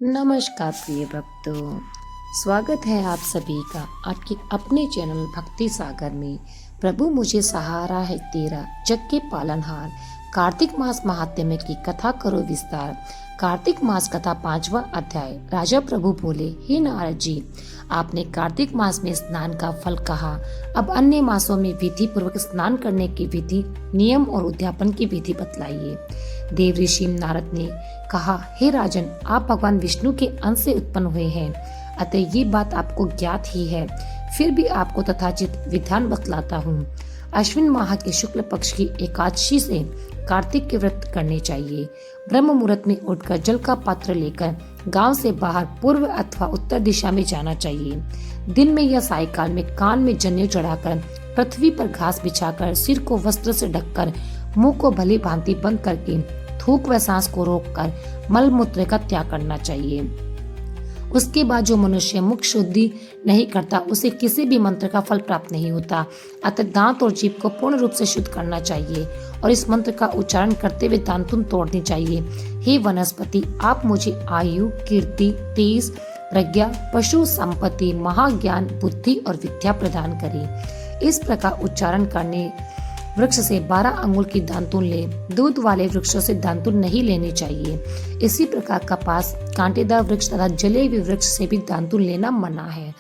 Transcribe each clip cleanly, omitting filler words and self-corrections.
नमस्कार प्रिय भक्तों, स्वागत है आप सभी का आपके अपने चैनल भक्ति सागर में। प्रभु मुझे सहारा है तेरा, जग के पालनहार। कार्तिक मास महात्म्य की कथा करो विस्तार। कार्तिक मास कथा 5वां अध्याय। राजा प्रभु बोले, हे नारद जी, आपने कार्तिक मास में स्नान का फल कहा, अब अन्य मासों में विधि पूर्वक स्नान करने की विधि, नियम और उद्यापन की विधि बतलाइए। देव ऋषि नारद ने कहा, हे राजन, आप भगवान विष्णु के अंश से उत्पन्न हुए हैं, अतः ये बात आपको ज्ञात ही है। फिर भी आपको तथाचित विधान बतलाता हूँ। अश्विन माह के शुक्ल पक्ष की एकादशी से कार्तिक के व्रत करने चाहिए। ब्रह्म मुहूर्त में उठकर जल का पात्र लेकर गांव से बाहर पूर्व अथवा उत्तर दिशा में जाना चाहिए। दिन में या सायकाल में कान में जनेऊ चढ़ाकर, पृथ्वी पर घास बिछाकर, सिर को वस्त्र से ढककर, मुंह को भली भांति बंद करके, थूक व सांस को रोककर मल मूत्र का त्याग करना चाहिए। उसके बाद जो मनुष्य मुख शुद्धि नहीं करता, उसे किसी भी मंत्र का फल प्राप्त नहीं होता। अतः दांत और जीभ को पूर्ण रूप से शुद्ध करना चाहिए और इस मंत्र का उच्चारण करते हुए दांतुन तोड़नी चाहिए। हे वनस्पति, आप मुझे आयु, कीर्ति, तेज, प्रज्ञा, पशु संपत्ति, महाज्ञान, बुद्धि और विद्या प्रदान करें। इस प्रकार उच्चारण करने वृक्ष से 12 अंगुल की दांतुन ले। दूध वाले वृक्षों से दांतुन नहीं लेनी चाहिए। इसी प्रकार कपास, कांटेदार वृक्ष तथा जले हुए वृक्ष से भी दांतुन लेना मना है।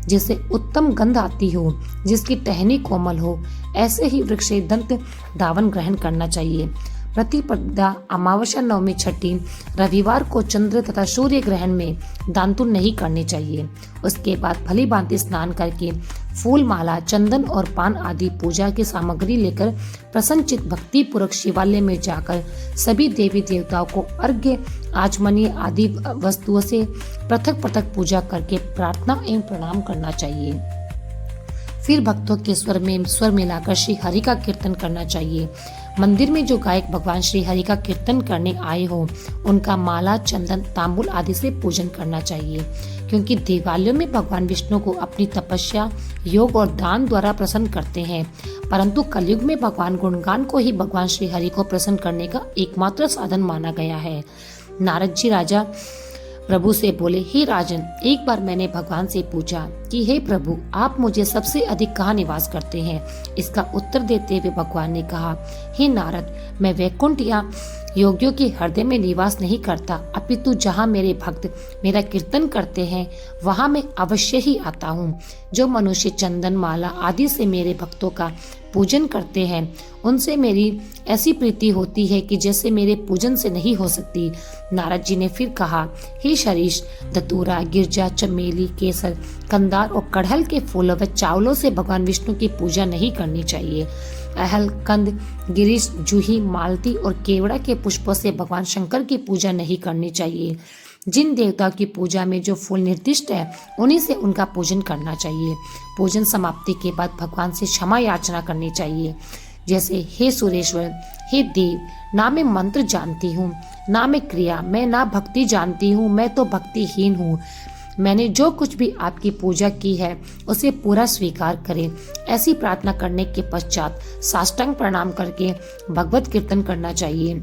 जिससे उत्तम गंध आती हो, जिसकी टहनी कोमल हो, ऐसे ही वृक्ष से दंत धावन ग्रहण करना चाहिए। प्रतिपदा, अमावस्या, नवमी, छठी, रविवार को चंद्र तथा सूर्य ग्रहण में दांतुन नहीं करनी चाहिए। उसके बाद भली भांति स्नान करके फूल माला, चंदन और पान आदि पूजा की सामग्री लेकर प्रसन्नचित भक्ति पूर्वक शिवालय में जाकर सभी देवी देवताओं को अर्घ्य, आचमनीय आदि वस्तुओं से पृथक पृथक पूजा करके प्रार्थना एवं प्रणाम करना चाहिए। फिर भक्तों के स्वर मिलाकर श्री हरि का कीर्तन करना चाहिए। मंदिर में जो गायक भगवान श्री हरि का कीर्तन करने आए हो, उनका माला, चंदन, तांबुल आदि से पूजन करना चाहिए, क्योंकि देवालयों में भगवान विष्णु को अपनी तपस्या, योग और दान द्वारा प्रसन्न करते हैं। परंतु कलयुग में भगवान गुणगान को ही भगवान श्री हरि को प्रसन्न करने का एकमात्र साधन माना गया है। नारद जी राजा प्रभु से बोले, हे राजन, एक बार मैंने भगवान से पूछा कि हे प्रभु, आप मुझे सबसे अधिक कहाँ निवास करते हैं। इसका उत्तर देते हुए भगवान ने कहा, हे नारद, मैं वैकुंठ या योगियों के हृदय में निवास नहीं करता, अपितु जहाँ मेरे भक्त मेरा कीर्तन करते हैं, वहाँ मैं अवश्य ही आता हूँ। जो मनुष्य चंदन, माला आदि से मेरे भक्तों का पूजन करते हैं, उनसे मेरी ऐसी प्रीति होती है कि जैसे मेरे पूजन से नहीं हो सकती। नारद जी ने फिर कहा, हे शरीष, धतूरा, गिरजा, चमेली, केसर, कंदार और कटहल के फूलों व चावलों से भगवान विष्णु की पूजा नहीं करनी चाहिए। अहल, कंद, गिरीश, जूही, मालती और केवड़ा के पुष्पों से भगवान शंकर की पूजा नहीं करनी चाहिए। जिन देवताओं की पूजा में जो फूल निर्दिष्ट है, उन्हीं से उनका पूजन करना चाहिए। पूजन समाप्ति के बाद भगवान से क्षमा याचना करनी चाहिए, जैसे हे सुरेश्वर, हे देव, ना मैं मंत्र जानती हूँ, ना मैं क्रिया, मैं ना भक्ति जानती हूँ, मैं तो भक्तिहीन हूँ। मैंने जो कुछ भी आपकी पूजा की है उसे पूरा स्वीकार करें। ऐसी प्रार्थना करने के पश्चात साष्टांग प्रणाम करके भगवत कीर्तन करना चाहिए,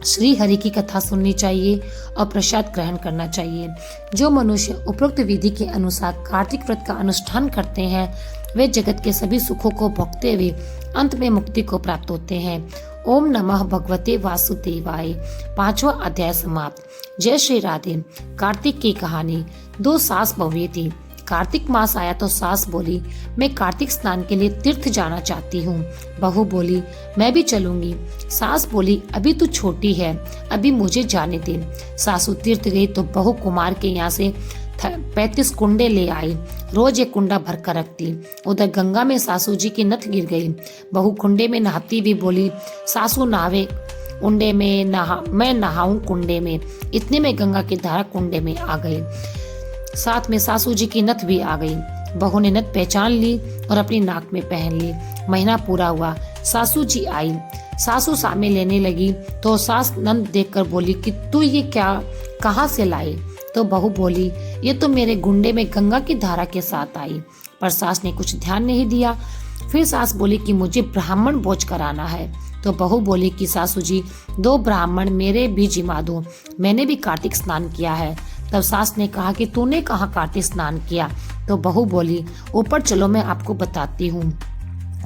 श्री हरि की कथा सुननी चाहिए और प्रसाद ग्रहण करना चाहिए। जो मनुष्य उपरोक्त विधि के अनुसार कार्तिक व्रत का अनुष्ठान करते हैं, वे जगत के सभी सुखों को भोगते हुए अंत में मुक्ति को प्राप्त होते हैं। ओम नमः भगवते वासुदेवाय। 5वां अध्याय समाप्त। जय श्री राधे। कार्तिक की कहानी। 2 सास बहुएं थी। कार्तिक मास आया तो सास बोली, मैं कार्तिक स्नान के लिए तीर्थ जाना चाहती हूँ। बहू बोली, मैं भी चलूंगी। सास बोली, अभी तू छोटी है, अभी मुझे जाने दे। सासू तीर्थ गई तो बहू कुमार के यहाँ से 35 कुंडे ले आई। रोज एक कुंडा भर कर रखती। उधर गंगा में सासू जी की नथ गिर गई। बहू कुंडे में नहाती भी बोली, सासू नहावे कुंडे में, मैं नहाऊं कुंडे में। इतने में गंगा की धारा कुंडे में आ गई। साथ में सासू जी की नथ भी आ गई। बहू ने नथ पहचान ली और अपनी नाक में पहन ली। महीना पूरा हुआ, सासू जी आई। सासू सामे लेने लगी तो सास नंद देखकर बोली कि तू ये क्या कहाँ से लाई। तो बहू बोली, ये तो मेरे गुंडे में गंगा की धारा के साथ आई। पर सास ने कुछ ध्यान नहीं दिया। फिर सास बोली कि मुझे ब्राह्मण भोज कराना है। तो बहू बोली कि सासू जी, 2 ब्राह्मण मेरे भी जिमा दो, मैंने भी कार्तिक स्नान किया है। तब सास ने कहा कि तूने कहाँ कार्तिक स्नान किया? तो बहू बोली, ऊपर चलो मैं आपको बताती हूँ।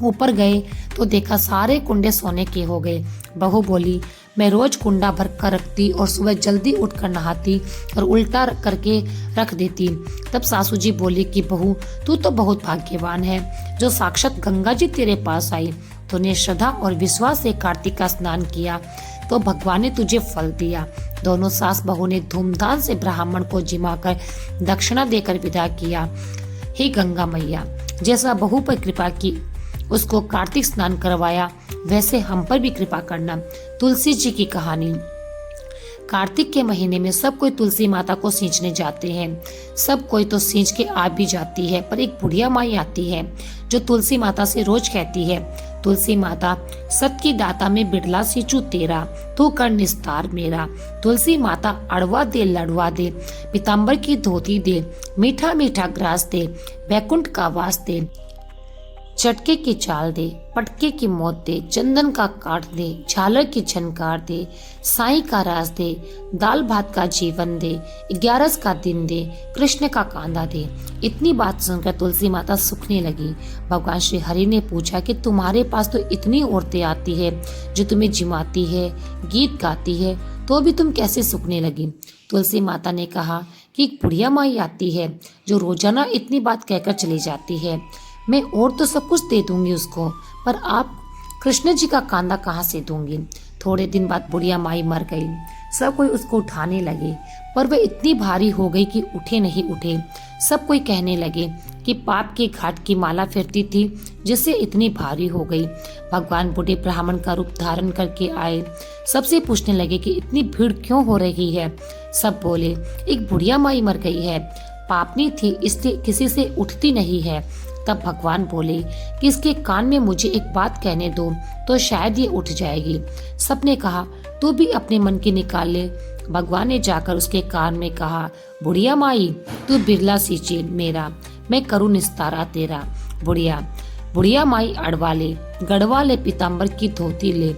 ऊपर गए तो देखा सारे कुंडे सोने के हो गए। बहू बोली, मैं रोज कुंडा भर कर रखती और सुबह जल्दी उठकर नहाती और उल्टा करके रख देती। तब सासू जी बोली कि बहू, तू तो बहुत भाग्यवान है जो साक्षात गंगा जी तेरे पास आई। तूने श्रद्धा और विश्वास से कार्तिक का स्नान किया तो भगवान ने तुझे फल दिया। दोनों सास बहू ने धूमधाम से ब्राह्मण को जिमाकर दक्षिणा देकर विदा किया। हे गंगा मैया, जैसा बहू पर कृपा की, उसको कार्तिक स्नान करवाया, वैसे हम पर भी कृपा करना। तुलसी जी की कहानी। कार्तिक के महीने में सब कोई तुलसी माता को सींचने जाते हैं। सब कोई तो सींच के आ भी जाती है, पर एक बुढ़िया माई आती है जो तुलसी माता से रोज कहती है, तुलसी माता, सत की दाता में बिड़ला सींचू तेरा, तू कर निस्तार मेरा। तुलसी माता, अड़वा दे लड़वा दे, पीताम्बर की धोती दे, मीठा मीठा ग्रास दे, बैकुंठ का वास दे, चटके की चाल दे, पटके की मौत दे, चंदन का काट दे, झालर की झनकार दे, साईं का रास दे, दाल भात का जीवन दे, 11 का दिन दे, कृष्ण का कांदा दे। इतनी बात सुनकर तुलसी माता सूखने लगी। भगवान श्री हरि ने पूछा कि तुम्हारे पास तो इतनी औरतें आती है जो तुम्हें जिमाती है, गीत गाती है, तो भी तुम कैसे सूखने लगी? तुलसी माता ने कहा कि एक बुढ़िया माई आती है जो रोजाना इतनी बात कहकर चली जाती है। मैं और तो सब कुछ दे दूंगी उसको, पर आप कृष्ण जी का कांदा कहाँ से दूंगी? थोड़े दिन बाद बुढ़िया माई मर गई। सब कोई उसको उठाने लगे, पर वह इतनी भारी हो गई कि उठे नहीं उठे। सब कोई कहने लगे कि पाप के घाट की माला फिरती थी जिससे इतनी भारी हो गई। भगवान बूढ़े ब्राह्मण का रूप धारण करके आए। सबसे पूछने लगे कि इतनी भीड़ क्यों हो रही है? सब बोले, एक बुढ़िया माई मर गई है, पापनी थी इसलिए किसी से उठती नहीं है। तब भगवान बोले कि इसके कान में मुझे एक बात कहने दो तो शायद ये उठ जाएगी। सबने कहा, तू भी अपने मन की निकाल ले। भगवान ने जाकर उसके कान में कहा, बुढ़िया माई, तू बिरला सींचे मेरा, मैं करूँ निस्तारा तेरा। बुढ़िया माई अड़वा ले, गड़वा ले, पीताम्बर की धोती ले,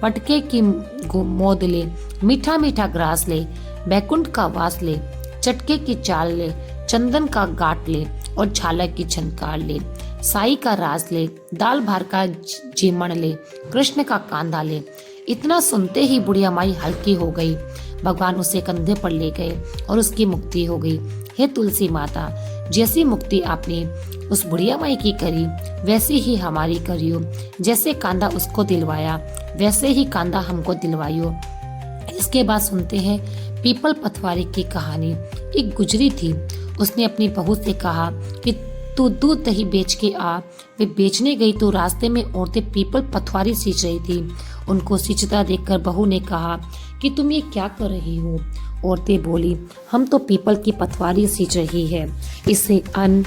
पटके की मोद ले, मीठा मीठा ग्रास ले, बैकुंठ का वास ले, चटके की चाल ले, चंदन का गाट ले और झालर की झनकार ले, साई का रास ले, दाल भार का जीमण ले, कृष्ण का कांधा ले। इतना सुनते ही बुढ़िया माई हल्की हो गई। भगवान उसे कंधे पर ले गए और उसकी मुक्ति हो गई। हे तुलसी माता, जैसी मुक्ति आपने उस बुढ़िया माई की करी वैसे ही हमारी करियो। जैसे कांधा उसको दिलवाया वैसे ही कांधा हमको दिलवाइयो। इसके बाद सुनते हैं पीपल पथवारी की कहानी। एक गुजरी थी, उसने अपनी बहू से कहा कि तू दूध दही बेच के आ। वे बेचने गई तो रास्ते में औरतें पीपल पथवारी सींच रही थी। उनको सींचता देखकर बहू ने कहा कि तुम ये क्या कर रही हो? औरतें बोली, हम तो पीपल की पथवारी सींच रही है, इससे अन्न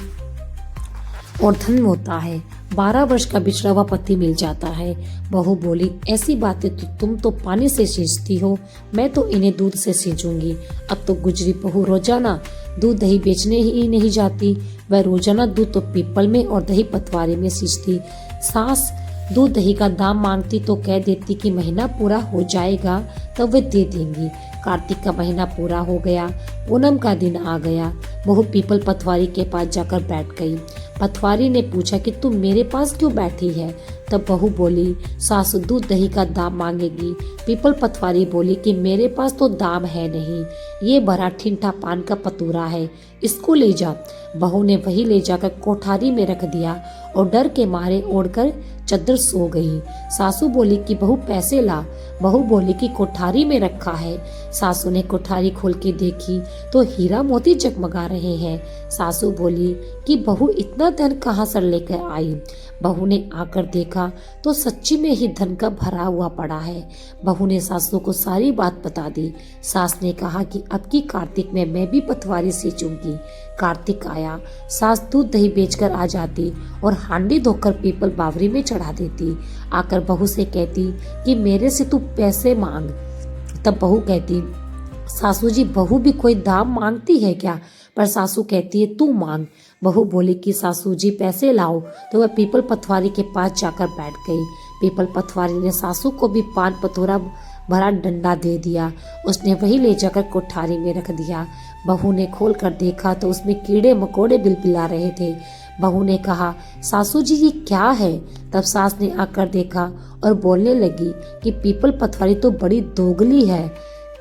और धन होता है, 12 वर्ष का बिछड़ा हुआ पति मिल जाता है। बहू बोली, ऐसी बातें तो तुम तो पानी से सींचती हो, मैं तो इन्हें दूध से सींचूंगी। अब तो गुजरी बहू रोजाना दूध दही बेचने ही नहीं जाती, वह रोजाना दूध तो पीपल में और दही पथवारी में सींचती। सास दूध दही का दाम मांगती तो कह देती कि महीना पूरा हो जाएगा तब वे दे देंगी। कार्तिक का महीना पूरा हो गया, पूनम का दिन आ गया। बहू पीपल पथवारी के पास जाकर बैठ गई। पथवारी ने पूछा कि तुम मेरे पास क्यों बैठी है? तब बहू बोली, सासु दूध दही का दाम मांगेगी। पीपल पथवारी बोली कि मेरे पास तो दाम है नहीं, ये बड़ा ठिंठा पान का पतूरा है, इसको ले जा। बहू ने वही ले जाकर कोठारी में रख दिया और डर के मारे ओढ़कर चद्दर सो गई। सासू बोली कि बहू पैसे ला। बहू बोली कि कोठारी में रखा है। सासू ने कोठारी खोल के देखी तो हीरा मोती जगमगा रहे हैं। सासू बोली कि बहू इतना धन कहाँ से लेकर आई? बहू ने आकर देखा तो सच्ची में ही धन का भरा हुआ पड़ा है। बहू ने सासू को सारी बात बता दी। सास ने कहा कि अब की कार्तिक में मैं भी पथवारी सींचूंगी। कार्तिक आया, सास दूध दही बेचकर आ जाती और हांडी धोकर पीपल बावरी में चढ़ा देती। आकर बहू से कहती कि मेरे से तू पैसे मांग। तब बहू कहती, सासू जी बहू भी कोई दाम मांगती है क्या? पर सासू कहती है तू मांग। बहू बोली कि सासू जी पैसे लाओ। तो वह पीपल पथवारी के पास जाकर बैठ गई। पीपल पथवारी ने सासू को भी पान पतोरा भरा डंडा दे दिया। उसने वही ले जाकर कोठारी में रख दिया। बहू ने खोल कर देखा तो उसमें कीड़े मकोड़े बिलबिला रहे थे। बहू ने कहा, सासू जी ये क्या है? तब सास ने आकर देखा और बोलने लगी कि पीपल पथवारी तो बड़ी दोगली है,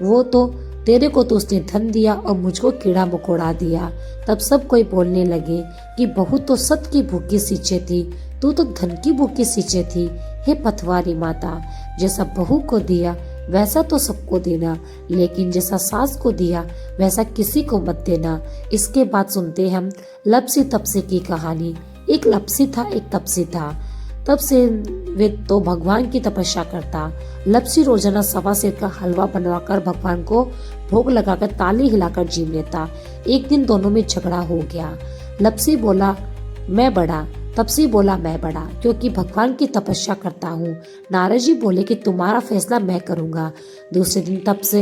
वो तो तेरे को तो उसने धन दिया और मुझको कीड़ा मकोड़ा दिया। तब सब कोई बोलने लगे कि बहू तो सत की भूखी सींचे थी, तू तो धन की भूखी सींचे थी। हे पथवारी माता, जैसा बहू को दिया वैसा तो सबको देना, लेकिन जैसा सास को दिया वैसा किसी को मत देना। इसके बाद सुनते हम लपसी तपसी की कहानी। एक लपसी था, एक तपसी था। तब से वे तो भगवान की तपस्या करता। लपसी रोजाना सवा सेर का हलवा बनवाकर भगवान को भोग लगाकर ताली हिलाकर जीव लेता। एक दिन दोनों में झगड़ा हो गया। लपसी बोला मैं बड़ा, तपसी बोला मैं बड़ा, क्योंकि भगवान की तपस्या करता हूँ। नारद जी बोले कि तुम्हारा फैसला मैं करूँगा। दूसरे दिन तप्स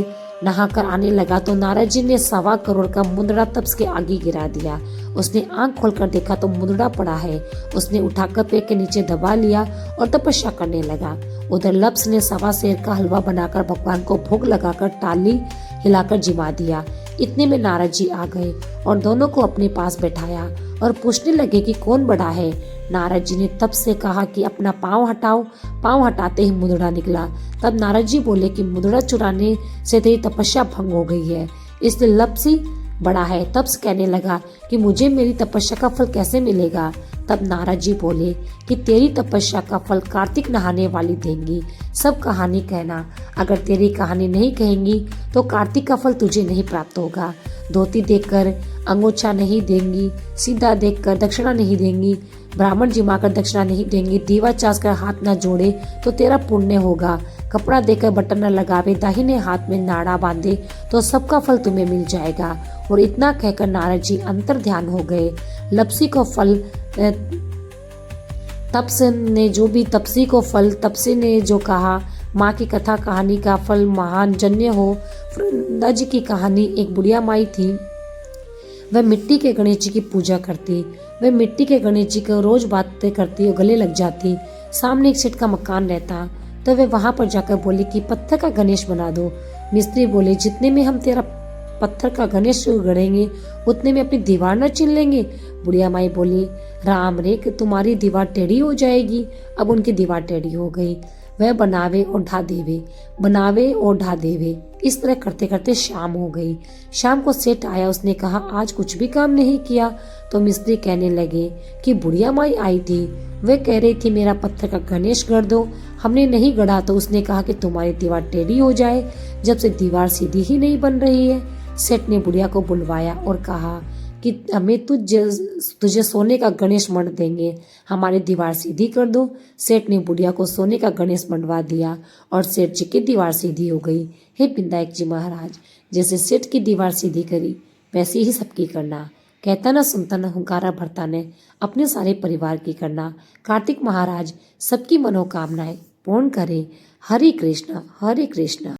नहाकर आने लगा तो नारद जी ने 1.25 करोड़ का मुंदड़ा तप्स के आगे गिरा दिया। उसने आंख खोलकर देखा तो मुंदड़ा पड़ा है। उसने उठाकर पैर के नीचे दबा लिया और तपस्या करने लगा। उधर लप्स ने 1.25 सेर का हलवा बनाकर भगवान को भोग लगाकर ताली हिलाकर जिमा दिया। इतने में नारद जी आ गए और दोनों को अपने पास बैठाया और पूछने लगे कि कौन बड़ा है। नारद जी ने तब से कहा कि अपना पाँव हटाओ। पाँव हटाते ही मुंदड़ा निकला। तब नारद जी बोले कि मुंदड़ा चुराने से तेरी तपस्या भंग हो गई है, इसलिए लपसी बड़ा है। तब से कहने लगा कि मुझे मेरी तपस्या का फल कैसे मिलेगा। तब नारद जी बोले कि तेरी तपस्या का फल कार्तिक नहाने वाली देंगी। सब कहानी कहना, अगर तेरी कहानी नहीं कहेंगी तो कार्तिक का फल तुझे नहीं प्राप्त होगा। धोती देखकर अंगोछा नहीं देंगी, सीधा देखकर दक्षिणा नहीं देंगी, ब्राह्मण जिमाकर दक्षिणा नहीं देंगी, दीवा चास कर हाथ न जोड़े तो तेरा पुण्य होगा, कपड़ा देकर बटन न लगावे, दाहिने हाथ में नाड़ा बांधे तो सबका फल तुम्हें मिल जाएगा। और इतना कहकर नारद जी अंतर ध्यान हो गए। लपसी को फल तपसी ने जो भी तपसी को फल तपसी ने जो कहा, माँ की कथा कहानी का फल महान जन्य हो। वृंदा जी की कहानी, एक बुढ़िया माई थी, वह मिट्टी के गणेश जी की पूजा करती। वह मिट्टी के गणेश जी को रोज बातें करती और गले लग जाती। सामने एक सेठ का मकान रहता तो वे वहां पर जाकर बोली कि पत्थर का गणेश बना दो। मिस्त्री बोले जितने में हम तेरा पत्थर का गणेश गढ़ेंगे उतने में अपनी दीवार न छीन लेंगे। बुढ़िया माई बोली राम रे कि तुम्हारी दीवार टेढ़ी हो जाएगी। अब उनकी दीवार टेढ़ी हो गई। वह बनावे और ढा देवे, बनावे और ढा देवे। इस तरह करते करते शाम हो गई। शाम को सेठ आया, उसने कहा आज कुछ भी काम नहीं किया। तो मिस्त्री कहने लगे कि बुढ़िया माई आई थी, वह कह रही थी मेरा पत्थर का गणेश गढ़ दो। हमने नहीं गढ़ा तो उसने कहा कि तुम्हारी दीवार टेढ़ी हो जाए, जब से दीवार सीधी ही नहीं बन रही है। सेठ ने बुढ़िया को बुलवाया और कहा कि हमें तुझे सोने का गणेश मढ़ देंगे, हमारी दीवार सीधी कर दो। सेठ ने बुढ़िया को सोने का गणेश मंडवा दिया और सेठ जी की दीवार सीधी हो गई। हे विनायक जी महाराज, जैसे सेठ की दीवार सीधी करी वैसे ही सबकी करना। कहता न सुनता न हुंकारा भरता ने अपने सारे परिवार की करना। कार्तिक महाराज सबकी मनोकामनाएं पूर्ण करे। हरे कृष्णा हरे कृष्णा।